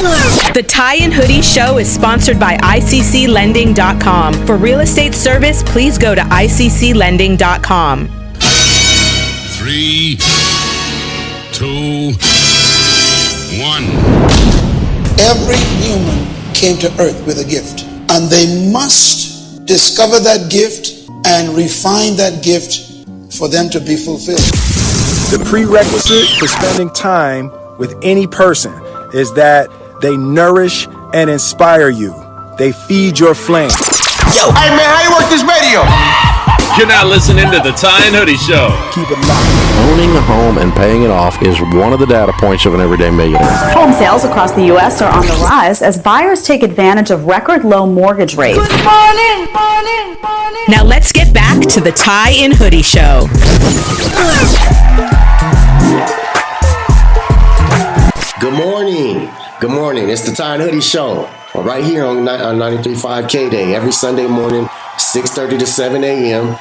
The Tie and Hoodie Show is sponsored by ICCLending.com. For real estate service, please go to ICCLending.com. 3, 2, 1. Every human came to earth with a gift, and they must discover that gift and refine that gift for them to be fulfilled. The prerequisite for spending time with any person is that they nourish and inspire you. They feed your flame. Yo, hey man, how you work this radio? You're not listening to the Tie and Hoodie Show. Keep it locked. Owning a home and paying it off is one of the data points of an everyday millionaire. Home sales across the U.S. are on the rise as buyers take advantage of record low mortgage rates. Good morning. Now let's get back to the Tie and Hoodie Show. Good morning. Good morning. It's the Tie and Hoodie Show. Right here on 93.5 K-Day every Sunday morning, 6:30 to 7 a.m.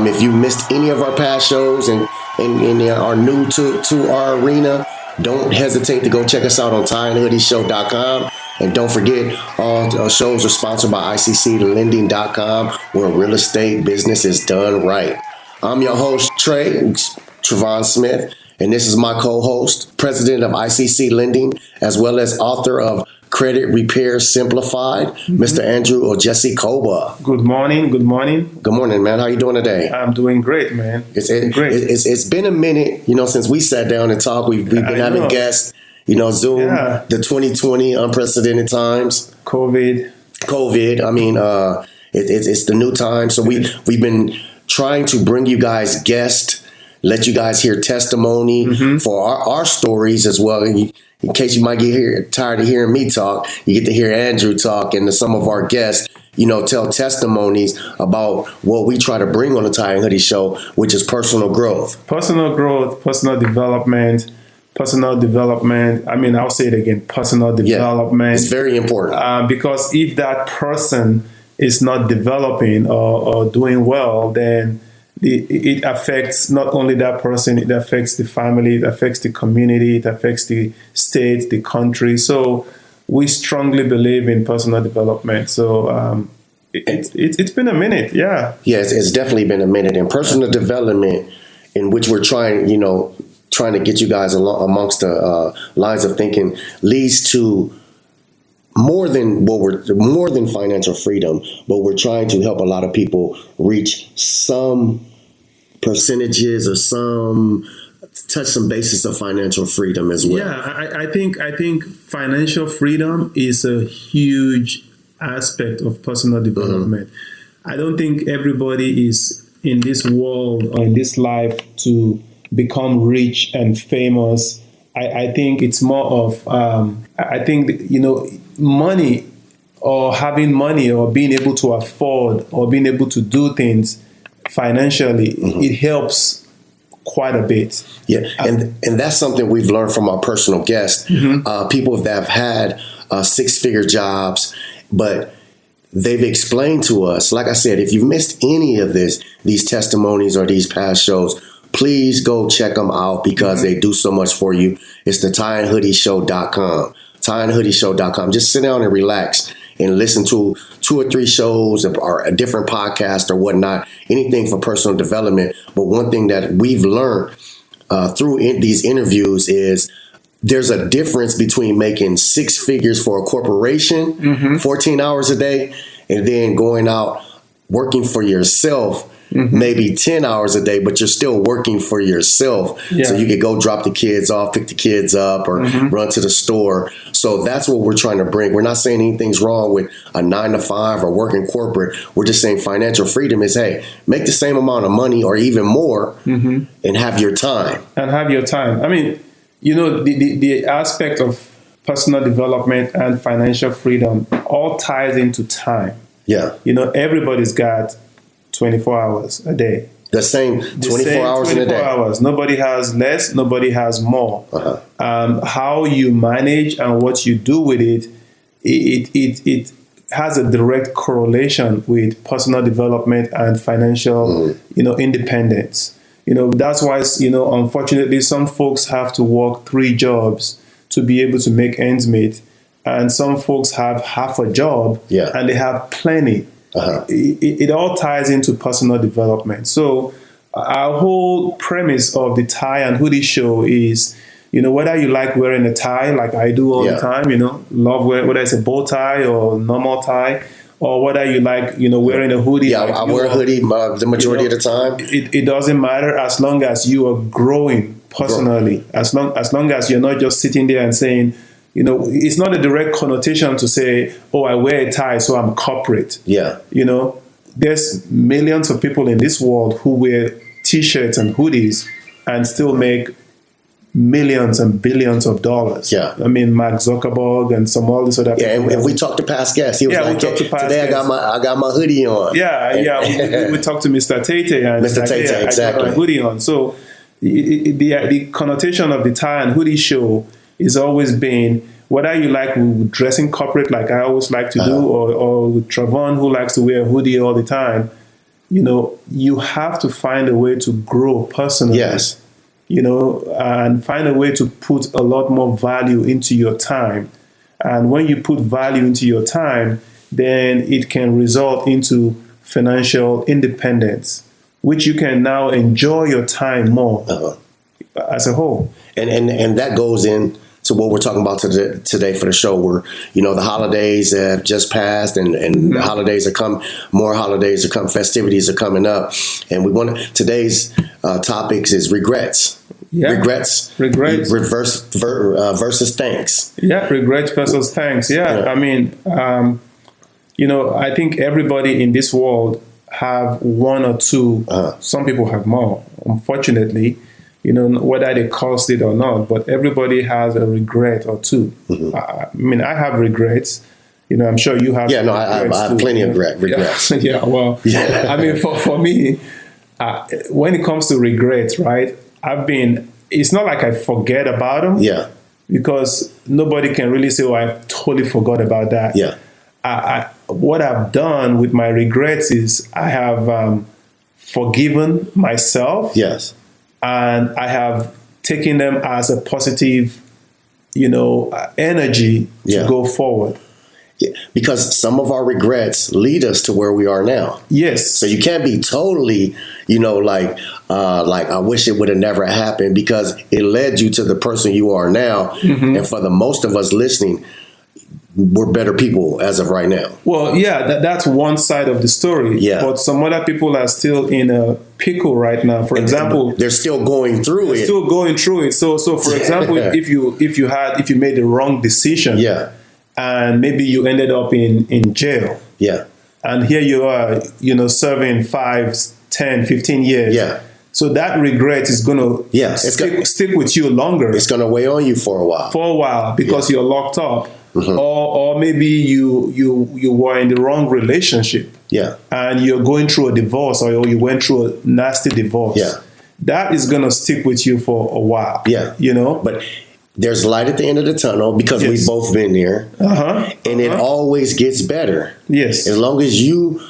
If you missed any of our past shows and are new to our arena, don't hesitate to go check us out on tieandhoodieshow.com. And don't forget, all our shows are sponsored by ICCLending.com, where real estate business is done right. I'm your host, Travon Smith, and this is my co-host, president of ICC Lending, as well as author of Credit Repair Simplified, Mr. Andrew or Jesse Koba. Good morning. Good morning, man. How you doing today? I'm doing great, man. Great. It's been a minute, since we sat down and talked. We've been having guests, Zoom, the 2020 unprecedented times. COVID. I mean, it's the new time. So we've been trying to bring you guys guests, let you guys hear testimony for our stories as well. In case you might get tired of hearing me talk, you get to hear Andrew talk and some of our guests, tell testimonies about what we try to bring on the Tie and Hoodie Show, which is personal growth. Personal growth, personal development. I mean, I'll say it again, personal development. It's very important. Because if that person is not developing or doing well, then it affects not only that person, it affects the family, it affects the community, it affects the state, the country. So we strongly believe in personal development. So it's been a minute, yeah. Yes, it's definitely been a minute. And personal development, in which we're trying to get you guys amongst the lines of thinking, leads to more than financial freedom, but we're trying to help a lot of people reach some percentages or touch some basis of financial freedom as well. Yeah, I think financial freedom is a huge aspect of personal development. I don't think everybody is in this world or in this life to become rich and famous. I think it's more of money, or having money, or being able to afford, or being able to do things financially. It helps quite a bit. Yeah, and that's something we've learned from our personal guests. People that have had six-figure jobs, but they've explained to us, like I said, if you've missed any of these testimonies or these past shows, please go check them out because they do so much for you. It's the tieandhoodieshow.com. Tieandhoodieshow.com. Just sit down and relax and listen to 2 or 3 shows or a different podcast or whatnot, anything for personal development. But one thing that we've learned through these interviews is there's a difference between making 6 figures for a corporation, 14 hours a day, and then going out working for yourself, maybe 10 hours a day, but you're still working for yourself. Yeah. So you could go drop the kids off, pick the kids up, or run to the store. So that's what we're trying to bring. We're not saying anything's wrong with a 9-to-5 or working corporate. We're just saying financial freedom is, hey, make the same amount of money or even more and have your time. I mean, the aspect of personal development and financial freedom all ties into time. Yeah. Everybody's got 24 hours a day. The same 24 hours in a day. Hours. Nobody has less, nobody has more. How you manage and what you do with it has a direct correlation with personal development and financial, independence. That's why, unfortunately, some folks have to work 3 jobs to be able to make ends meet. and some folks have half a job, and they have plenty. It all ties into personal development. So our whole premise of the Tie and Hoodie show is, whether you like wearing a tie like I do all the time, love whether it's a bow tie or normal tie, or whether you like, wearing a hoodie. Yeah, I wear a hoodie the majority of the time. It doesn't matter as long as you are growing personally. As long as you're not just sitting there and saying, it's not a direct connotation to say, oh, I wear a tie, so I'm corporate. Yeah. There's millions of people in this world who wear T-shirts and hoodies and still make millions and billions of dollars. Yeah. I mean, Mark Zuckerberg and some all this other people. Yeah, and we talked to past guests. He was like, today I got my hoodie on. Yeah. We talked to Mr. Tate and Mr. Tate, exactly. I got my hoodie on. So the connotation of the Tie and Hoodie show is always been, whether you like dressing corporate like I always like to do, or with Travon who likes to wear a hoodie all the time, you have to find a way to grow personally. Yes. And find a way to put a lot more value into your time. And when you put value into your time, then it can result into financial independence, which you can now enjoy your time more as a whole. And that goes in to what we're talking about today for the show, where, the holidays have just passed and the holidays are come, more holidays are come, festivities are coming up. And today's topics is regrets. Yeah. Regrets versus thanks. Yeah, regrets versus thanks. Yeah. I mean, I think everybody in this world have one or two. Some people have more, unfortunately, whether they caused it or not, but everybody has a regret or two. I mean, I have regrets. I'm sure you have. Yeah, no, I have plenty of regrets. Yeah, well, I mean, for me, when it comes to regrets, right, it's not like I forget about them. Yeah. Because nobody can really say, oh, I totally forgot about that. Yeah. What I've done with my regrets is I have forgiven myself. Yes. And I have taken them as a positive, energy to go forward. Yeah, because some of our regrets lead us to where we are now. Yes. So you can't be totally, like I wish it would have never happened, because it led you to the person you are now. And for the most of us listening, we're better people as of right now. Well, yeah, that's one side of the story. Yeah. But some other people are still in a pickle right now. For example, they're still going through it. Still going through it. So for example, if you made the wrong decision, and maybe you ended up in jail. Yeah. And here you are, serving 5, 10, 15 years. Yeah. So that regret is going to stick with you longer. It's going to weigh on you for a while. Because you're locked up. Or maybe you were in the wrong relationship. Yeah. And you're going through a divorce, or you went through a nasty divorce. Yeah. That is going to stick with you for a while. Yeah. But there's light at the end of the tunnel, because we've both been there. And it always gets better. Yes. As long as you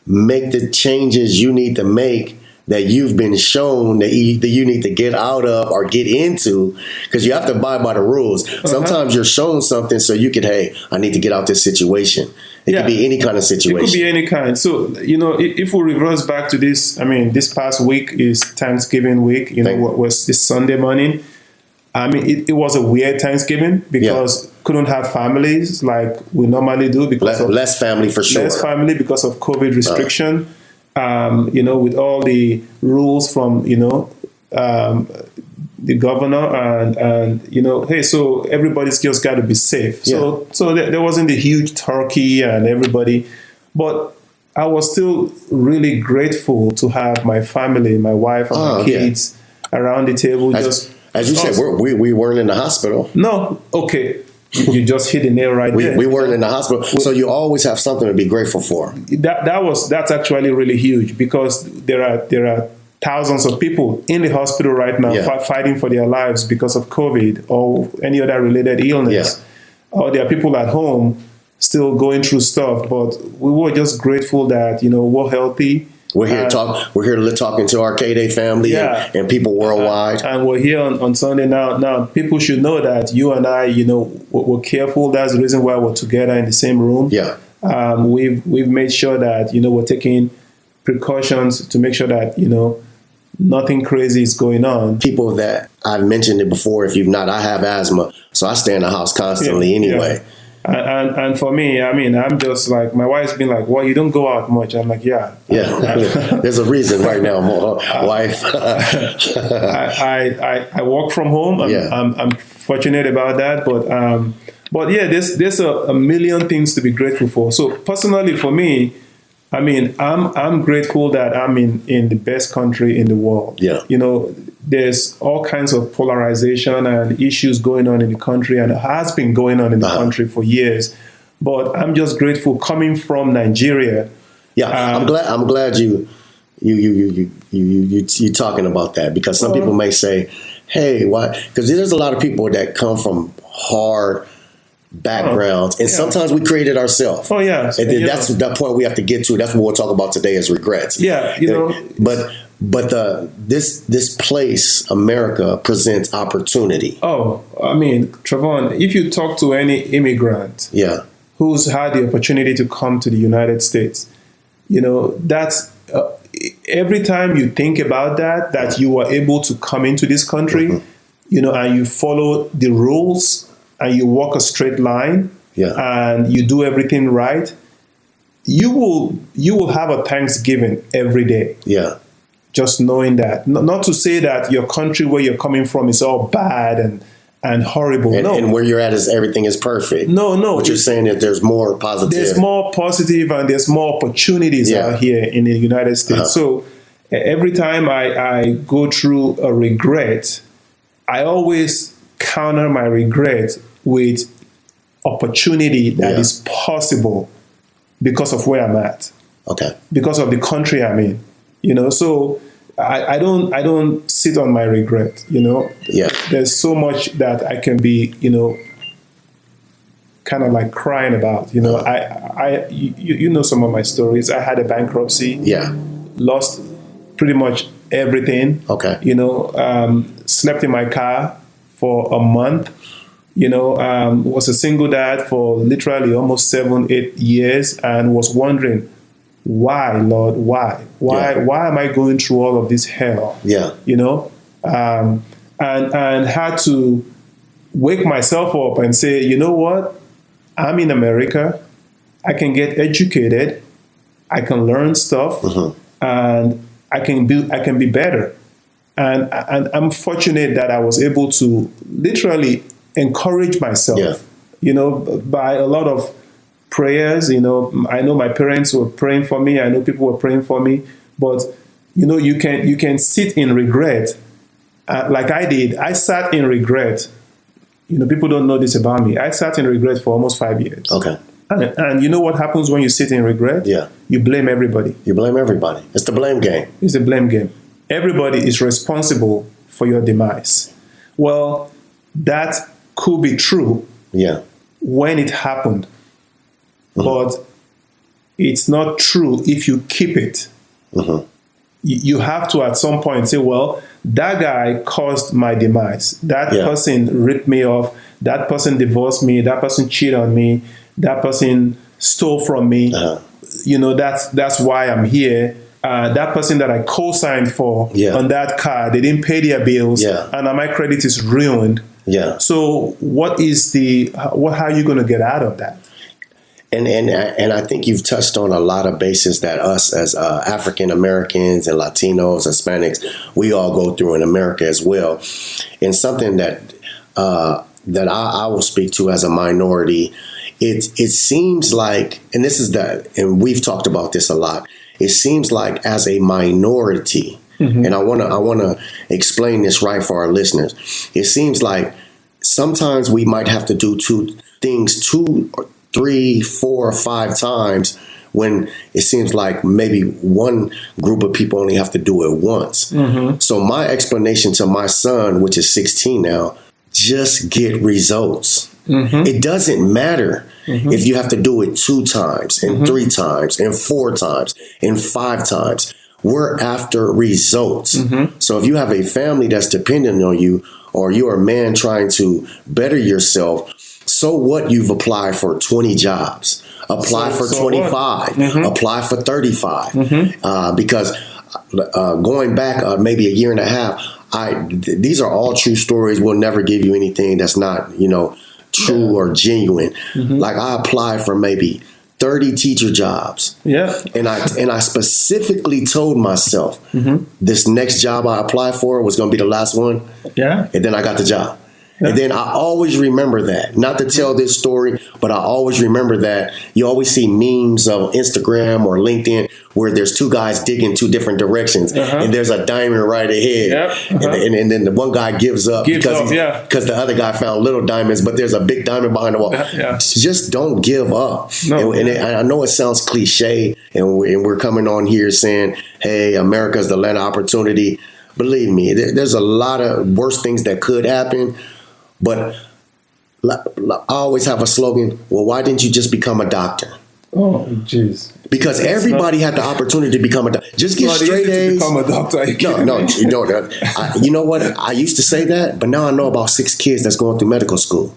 make the changes you need to make, that you've been shown that you need to get out of or get into, because you have to abide by the rules. Sometimes you're shown something so you can, hey, I need to get out this situation. It could be any kind of situation. It could be any kind. So, if we reverse back to this, I mean, this past week is Thanksgiving week. What was this Sunday morning? I mean, it was a weird Thanksgiving, because couldn't have families like we normally do, because less family for sure. Less family because of COVID restriction. With all the rules from the governor and hey, so everybody's just got to be safe. So there wasn't a huge turkey and everybody, but I was still really grateful to have my family, my wife and my kids around the table. As you said, we weren't in the hospital. No, okay. You just hit the nail right there. We weren't in the hospital, so you always have something to be grateful for. That's actually really huge, because there are thousands of people in the hospital right now fighting for their lives because of COVID or any other related illness. Or there are people at home still going through stuff, but we were just grateful that we're healthy. We're here talking to our K-Day family and people worldwide. And we're here on Sunday now. Now, people should know that you and I, we're careful. That's the reason why we're together in the same room. Yeah. We've made sure that, we're taking precautions to make sure that, nothing crazy is going on. People that I've mentioned it before, if you've not, I have asthma, so I stay in the house constantly anyway. And for me, I'm just like, my wife's been like, well, you don't go out much. I'm like, yeah. There's a reason right now, wife. I work from home. I'm fortunate about that, but yeah, there's a million things to be grateful for. So personally, for me, I'm grateful that I'm in the best country in the world. Yeah. There's all kinds of polarization and issues going on in the country, and it has been going on in the country for years. But I'm just grateful coming from Nigeria. Yeah, I'm glad you talking about that, because some people may say, "Hey, why?" Because there's a lot of people that come from hard backgrounds, and sometimes we create it ourselves. Oh yeah, and that's the point we have to get to. That's what we'll talk about today, is regrets. Yeah, But this place, America, presents opportunity. Oh, Travon, if you talk to any immigrant, who's had the opportunity to come to the United States, that's every time you think about that you were able to come into this country, and you follow the rules and you walk a straight line, and you do everything right, you will have a Thanksgiving every day. Yeah. Just knowing that, not to say that your country where you're coming from is all bad and horrible. And where you're at is everything is perfect. No. What you're saying is there's more positive. There's more positive and there's more opportunities out here in the United States. So every time I go through a regret, I always counter my regret with opportunity that is possible because of where I'm at. Okay. Because of the country I'm in. So I don't sit on my regret, Yeah. There's so much that I can be, kind of like crying about, you know some of my stories. I had a bankruptcy. Yeah. Lost pretty much everything. Okay. Slept in my car for a month. Was a single dad for literally almost 7-8 years, and was wondering, why, Lord, why am I going through all of this hell? Yeah. And had to wake myself up and say, you know what? I'm in America. I can get educated. I can learn stuff, and I can be better. And I'm fortunate that I was able to literally encourage myself, by a lot of prayers. I know my parents were praying for me. I know people were praying for me. But you can sit in regret, like I did. I sat in regret. People don't know this about me. I sat in regret for almost 5 years. Okay. And you know what happens when you sit in regret? Yeah. You blame everybody. You blame everybody. It's the blame game. It's the blame game. Everybody is responsible for your demise. Well, that could be true. Yeah. When it happened. But it's not true if you keep it. You have to at some point say, well, that guy caused my demise. That person ripped me off. That person divorced me. That person cheated on me. That person stole from me. That's why I'm here. That person that I co-signed for on that car, they didn't pay their bills, and my credit is ruined. Yeah. So how are you going to get out of that? And I think you've touched on a lot of bases that us as African Americans and Latinos, Hispanics, we all go through in America as well. And something that I will speak to as a minority, it seems like, and we've talked about this a lot. It seems like as a minority, and I want to explain this right for our listeners. It seems like sometimes we might have to do two things 2 or 3, 4 or 5 times, when it seems like maybe one group of people only have to do it once. So my explanation to my son, which is 16 now, just get results. It doesn't matter if you have to do it 2 times and 3 times and 4 times and 5 times. We're after results. So if you have a family that's dependent on you, or you're a man trying to better yourself, so what? You've applied for 20 jobs. Apply for 25. Apply for 35. Because going back maybe a year and a half, these are all true stories. We'll never give you anything that's not, true or genuine. Like I applied for maybe 30 teacher jobs. And I specifically told myself this next job I applied for was going to be the last one. And then I got the job. And then I always remember that. Not to tell this story, but I always remember that. You always see memes of Instagram or LinkedIn where there's 2 guys digging 2 different directions, and there's a diamond right ahead. And then the one guy gives up because the other guy found little diamonds, but there's a big diamond behind the wall. Just don't give up. And I know it sounds cliche, and we're coming on here saying, hey, America's the land of opportunity. Believe me, there's a lot of worse things that could happen. But I always have a slogan, well, why didn't you just become a doctor? Oh, jeez. Because everybody had the opportunity to become a doctor. Just get straight A's. Become a doctor. You know what? I used to say that, but now I know about 6 kids that's going through medical school.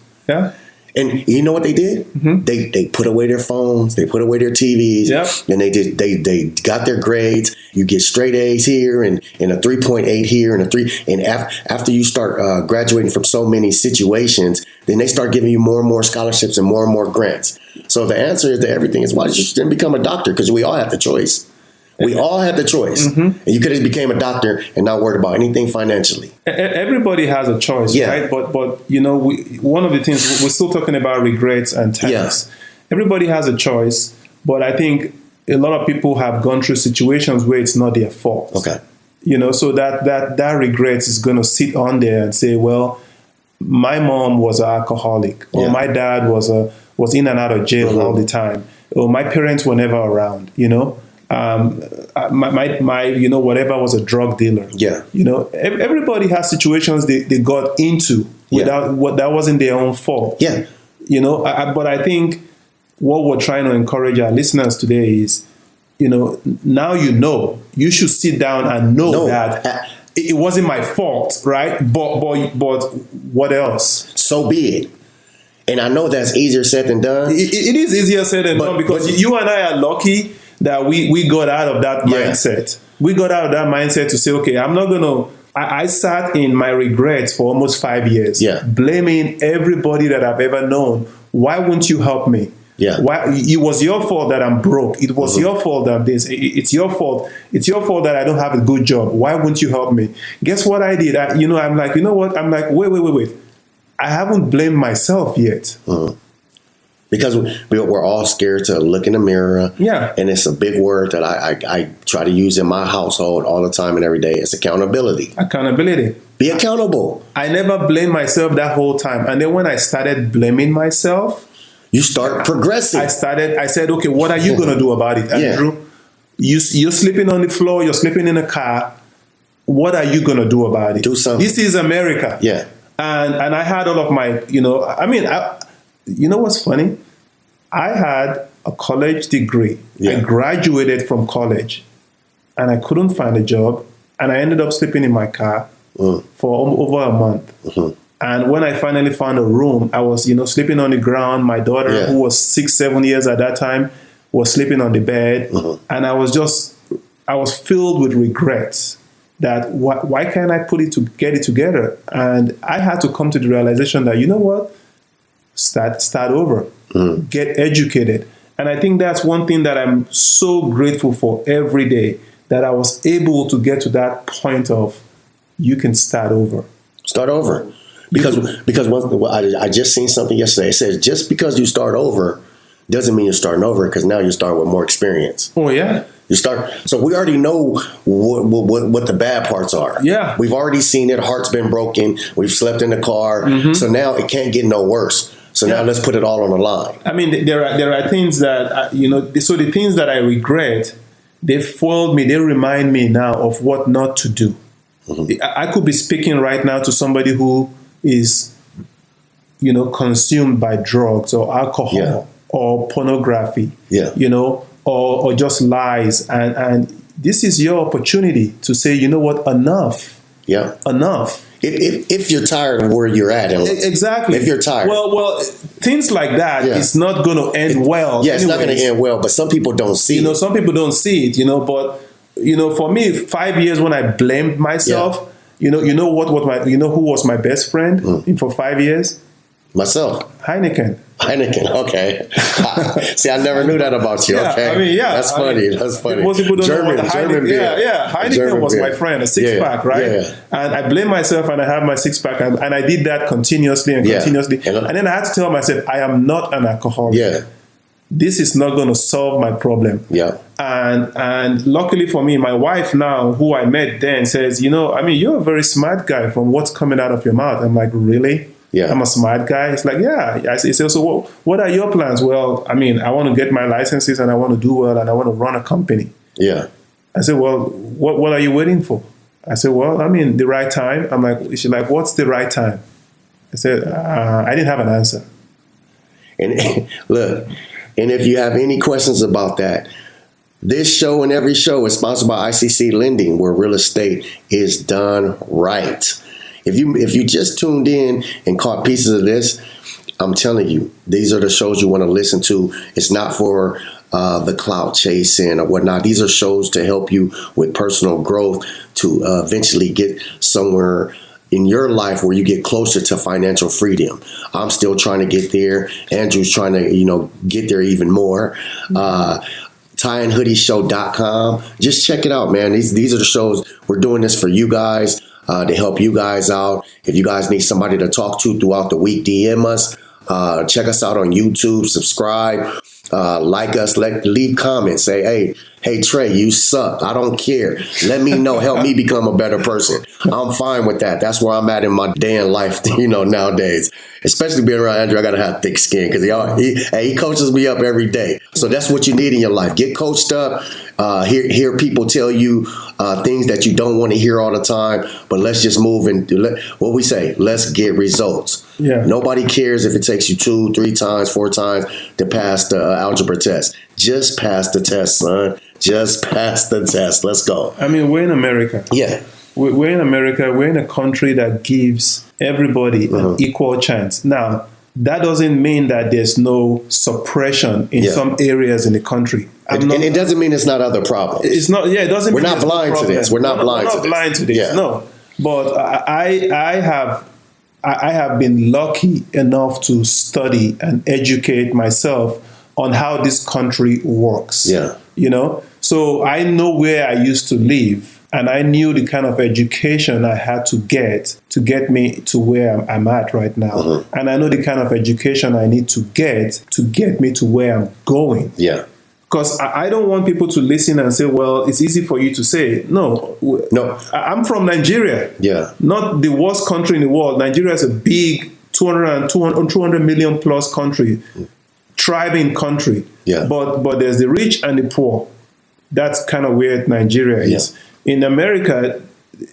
And you know what they did? They put away their phones, they put away their TVs, and they got their grades. You get straight A's here and a 3.8 here and a 3. And after you start graduating from so many situations, then they start giving you more and more scholarships and more grants. So the answer to everything is, why did you didn't become a doctor? Because we all have the choice. We all had the choice. And you could have became a doctor and not worried about anything financially. Everybody has a choice, right? But one of the things, we're still talking about regrets and tax. Everybody has a choice, but I think a lot of people have gone through situations where it's not their fault. So that regret is going to sit on there and say, well, my mom was an alcoholic, or my dad was in and out of jail all the time, or my parents were never around, my whatever was a drug dealer. Everybody has situations they got into without that wasn't their own fault. But I think what we're trying to encourage our listeners today is, now you should sit down and know that it wasn't my fault, right? But what else? So be it. And I know that's easier said than done. It is easier said than done, because you and I are lucky that we got out of that mindset. We got out of that mindset to say, okay, I'm not going to... I sat in my regrets for almost 5 years, blaming everybody that I've ever known. Why won't you help me? Why? It was your fault that I'm broke. It was your fault that this. It's your fault. It's your fault that I don't have a good job. Why won't you help me? Guess what I did? I'm like, you know what? I'm like, wait. I haven't blamed myself yet. Because we're all scared to look in the mirror. And it's a big word that I try to use in my household all the time and every day. It's accountability. Be accountable. I never blamed myself that whole time. And then when I started blaming myself, you start progressing. I said, okay, what are you going to do about it, Andrew? You're sleeping on the floor. You're sleeping in a car. What are you going to do about it? Do something. This is America. And I had all of my, you know what's funny? I had a college degree. I graduated from college and I couldn't find a job. And I ended up sleeping in my car for over a month. And when I finally found a room, I was, sleeping on the ground. My daughter, who was 6-7 years at that time, was sleeping on the bed. And I was filled with regrets that why can't I get it together? And I had to come to the realization that, you know what? Start over, get educated. And I think that's one thing that I'm so grateful for every day, that I was able to get to that point of, you can start over. Start over. Because I just seen something yesterday. It says, just because you start over doesn't mean you're starting over, because now you start with more experience. You start. So we already know what the bad parts are. We've already seen it. Heart's been broken. We've slept in the car. So now it can't get no worse. So now let's put it all on the line. I mean, there are things that, so the things that I regret, they foiled me. They remind me now of what not to do. I could be speaking right now to somebody who is consumed by drugs or alcohol or pornography, or just lies. And this is your opportunity to say, you know what, enough. Yeah. Enough. If you're tired of where you're at. Exactly. If you're tired. Well, things like that, it's not going to end well. Yeah, it's not going to end well, but some people don't see it. Some people don't see it, but, for me, 5 years when I blamed myself, who was my best friend for 5 years? Myself. Heineken, okay. See, I never knew that about you. Yeah, okay. That's funny. That's funny. Most people don't German, know what German beer. Heineken German was beer. my friend, a six-pack, right? Yeah. And I blame myself and I have my six-pack and I did that continuously and continuously. And then I had to tell myself, I am not an alcoholic. Yeah. This is not going to solve my problem. Yeah. And luckily for me, my wife now, who I met then, says, you're a very smart guy from what's coming out of your mouth. I'm like, really? Yeah. I'm a smart guy. It's like, yeah. I say, so what are your plans? Well, I want to get my licenses and I want to do well and I want to run a company. Yeah. I said, well, what are you waiting for? I said, well, the right time. I'm like, she's like, what's the right time? I said, I didn't have an answer. And look, and if you have any questions about that, this show and every show is sponsored by ICC Lending, where real estate is done right. If you just tuned in and caught pieces of this, I'm telling you, these are the shows you want to listen to. It's not for the clout chasing or whatnot. These are shows to help you with personal growth to eventually get somewhere in your life where you get closer to financial freedom. I'm still trying to get there. Andrew's trying to, get there even more. TieandHoodieShow.com. Just check it out, man. These are the shows. We're doing this for you guys, to help you guys out. If you guys need somebody to talk to throughout the week, DM us. Check us out on YouTube. Subscribe. Like us. Leave comments. Say, hey, Trey, you suck. I don't care. Let me know. Help me become a better person. I'm fine with that. That's where I'm at in my day in life, nowadays. Especially being around Andrew, I got to have thick skin because he coaches me up every day. So that's what you need in your life. Get coached up. Hear people tell you things that you don't want to hear all the time. But let's just move and what we say. Let's get results. Yeah. Nobody cares if it takes you 2, 3 times, 4 times to pass the algebra test. Just pass the test, son. Just pass the test. Let's go. We're in America. Yeah. We're in America. We're in a country that gives everybody an equal chance. Now, that doesn't mean that there's no suppression in some areas in the country. And it doesn't mean it's not other problems. It's not. Yeah, it doesn't. We're not blind to this. We're not blind to this. Yeah. No, but I have been lucky enough to study and educate myself on how this country works. Yeah. So I know where I used to live. And I knew the kind of education I had to get me to where I'm at right now. And I know the kind of education I need to get me to where I'm going. Yeah. Because I don't want people to listen and say, well, it's easy for you to say. No. I'm from Nigeria. Yeah. Not the worst country in the world. Nigeria is a big 200 million plus country, thriving country. Yeah. But there's the rich and the poor. That's kind of where Nigeria is. Yeah. In America,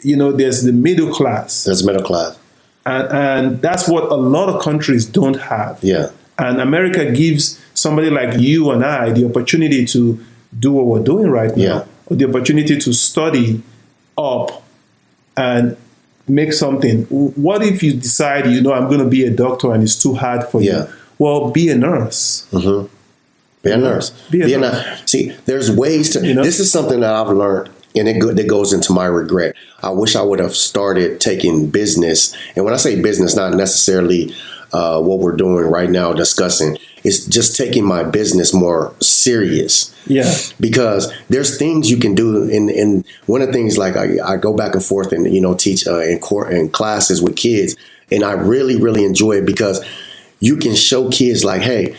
there's the middle class. There's middle class. And that's what a lot of countries don't have. Yeah. And America gives somebody like you and I the opportunity to do what we're doing right now. Or the opportunity to study up and make something. What if you decide, I'm going to be a doctor and it's too hard for you? Well, be a nurse. Mm-hmm. Be a nurse. Be a nurse. See, there's ways to... This is something that I've learned. And it goes into my regret. I wish I would have started taking business. And when I say business, not necessarily what we're doing right now, discussing. It's just taking my business more serious. Yeah. Because there's things you can do. And one of the things, like I go back and forth and, teach in classes with kids. And I really, really enjoy it because you can show kids like, hey,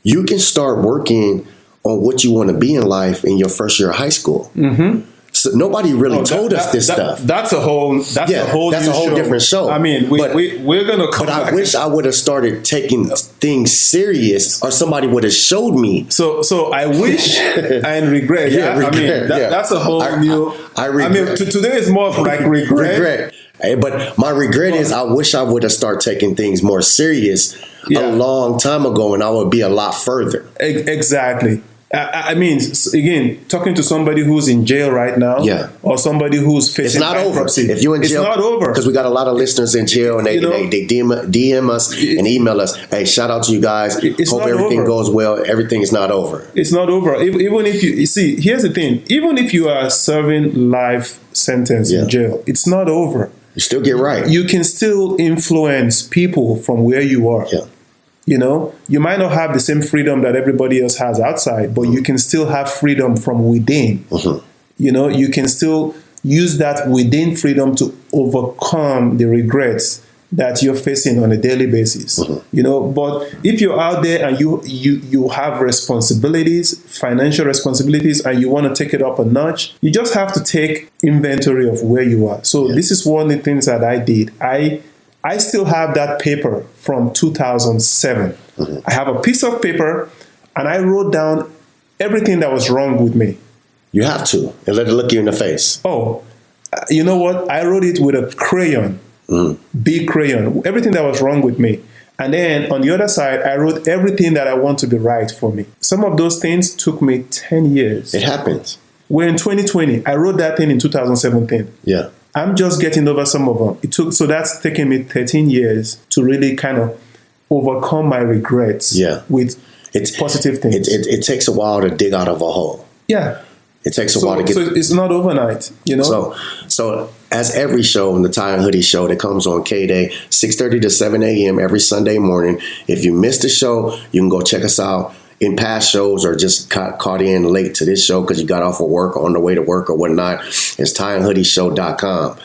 you can start working on what you want to be in life in your first year of high school. Mm-hmm. So nobody really told us this stuff. That's a whole different show. I mean, we're gonna come But back. I wish I would have started taking things serious, or somebody would have showed me. So I wish and regret. That's a whole new. I regret. Today is more of like regret. But my regret is I wish I would have started taking things more serious a long time ago, and I would be a lot further. Exactly. I mean, again, talking to somebody who's in jail right now, or somebody who's facing it's not bankruptcy. over. If you're in jail, it's not over, because we got a lot of listeners in jail, and they DM us and email us. Hey, shout out to you guys. Hope everything goes well. Everything is not over. It's not over. Even if you see, here's the thing: even if you are serving life sentence in jail, it's not over. You still get right. You can still influence people from where you are. Yeah. You know, you might not have the same freedom that everybody else has outside, but you can still have freedom from within. Mm-hmm. You know, you can still use that within freedom to overcome the regrets that you're facing on a daily basis. Mm-hmm. You know, but if you're out there and you have responsibilities, financial responsibilities, and you want to take it up a notch, you just have to take inventory of where you are. So this is one of the things that I did. I still have that paper from 2007. Mm-hmm. I have a piece of paper, and I wrote down everything that was wrong with me. You have to, and let it look you in the face. Oh, you know what? I wrote it with a crayon, big crayon, everything that was wrong with me. And then on the other side, I wrote everything that I want to be right for me. Some of those things took me 10 years. It happens. We're in 2020. I wrote that thing in 2017. Yeah. I'm just getting over some of them. So that's taken me 13 years to really kind of overcome my regrets with positive things. It takes a while to dig out of a hole. Yeah. It takes a while to get. So it's not overnight, you know? So as every show in the Tie and Hoodie show that comes on K-Day, 6:30 to 7 a.m. every Sunday morning. If you missed the show, you can go check us out in past shows, or just caught in late to this show because you got off of work or on the way to work or whatnot. It's tieandhoodieshow.com.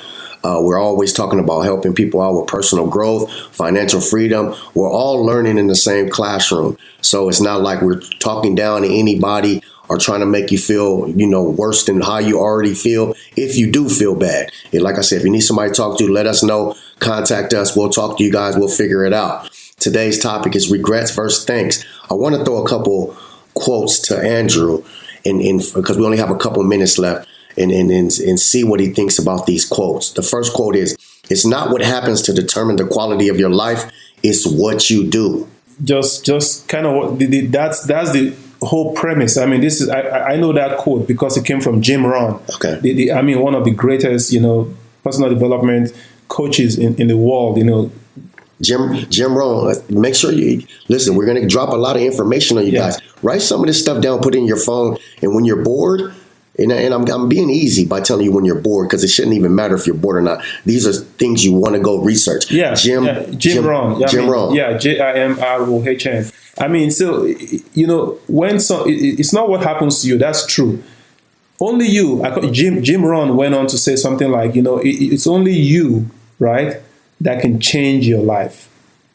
We're always talking about helping people out with personal growth, financial freedom. We're all learning in the same classroom. So it's not like we're talking down to anybody or trying to make you feel, worse than how you already feel. If you do feel bad, and like I said, if you need somebody to talk to, let us know. Contact us. We'll talk to you guys. We'll figure it out. Today's topic is regrets versus thanks. I want to throw a couple quotes to Andrew, because we only have a couple minutes left, and see what he thinks about these quotes. The first quote is, "It's not what happens to determine the quality of your life; it's what you do." Just kind of that's the whole premise. I mean, this is I know that quote because it came from Jim Rohn. Okay. One of the greatest personal development coaches in the world. Jim Rohn, make sure you listen. We're going to drop a lot of information on you guys. Write some of this stuff down, put it in your phone, and when you're bored, and I'm being easy by telling you when you're bored, because it shouldn't even matter if you're bored or not. These are things you want to go research. Jim Rohn. Jim Rohn. Yeah, JIMROHN. I mean, so when it's not what happens to you. That's true. Only you. Jim Rohn went on to say something like, it's only you, right, that can change your life.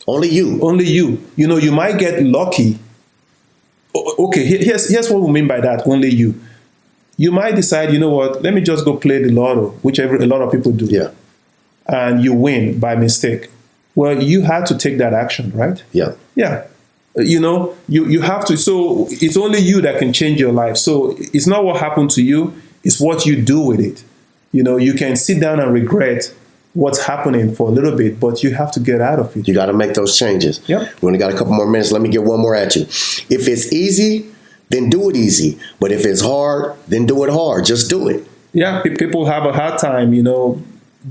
Only you. Only you. You might get lucky. Okay, here's what we mean by that. Only you. You might decide, let me just go play the lotto, which a lot of people do. Yeah. And you win by mistake. Well, you had to take that action, right? Yeah. Yeah. You have to. So it's only you that can change your life. So it's not what happened to you. It's what you do with it. You can sit down and regret what's happening for a little bit, but you have to get out of it. You got to make those changes. Yep. We only got a couple more minutes. Let me get one more at you. If it's easy, then do it easy. But if it's hard, then do it hard. Just do it. Yeah, people have a hard time,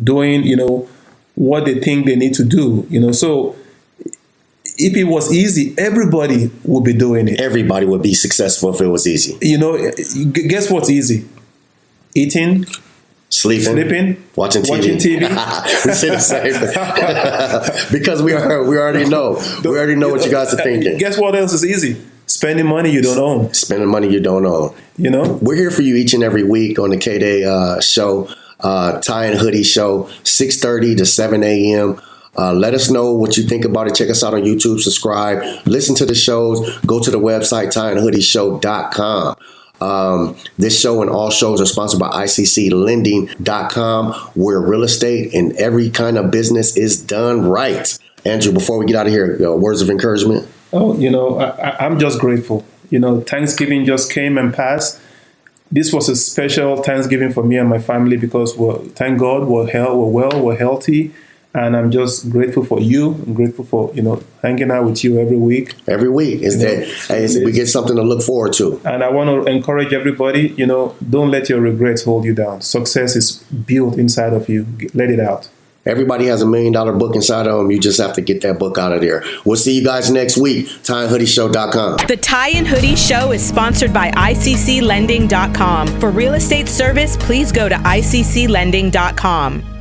doing, what they think they need to do. So if it was easy, everybody would be doing it. Everybody would be successful if it was easy. Guess what's easy? Eating. Sleeping, watching TV. We say the same thing. Because we already know. We already know what you guys are thinking. Guess what else is easy? Spending money you don't own. Spending money you don't own. We're here for you each and every week on the K-Day show, Tie and Hoodie show, 6:30 to 7 a.m. Let us know what you think about it. Check us out on YouTube. Subscribe. Listen to the shows. Go to the website, tieandhoodieshow.com. This show and all shows are sponsored by ICClending.com, where real estate and every kind of business is done right. Andrew, before we get out of here, words of encouragement? Oh, I'm just grateful. Thanksgiving just came and passed. This was a special Thanksgiving for me and my family because, thank God, we're well, we're healthy. And I'm just grateful for you. I'm grateful for, hanging out with you every week. Every week. We get something to look forward to. And I want to encourage everybody, don't let your regrets hold you down. Success is built inside of you. Let it out. Everybody has $1 million book inside of them. You just have to get that book out of there. We'll see you guys next week. TieandHoodieShow.com. The Tie and Hoodie Show is sponsored by ICClending.com. For real estate service, please go to ICClending.com.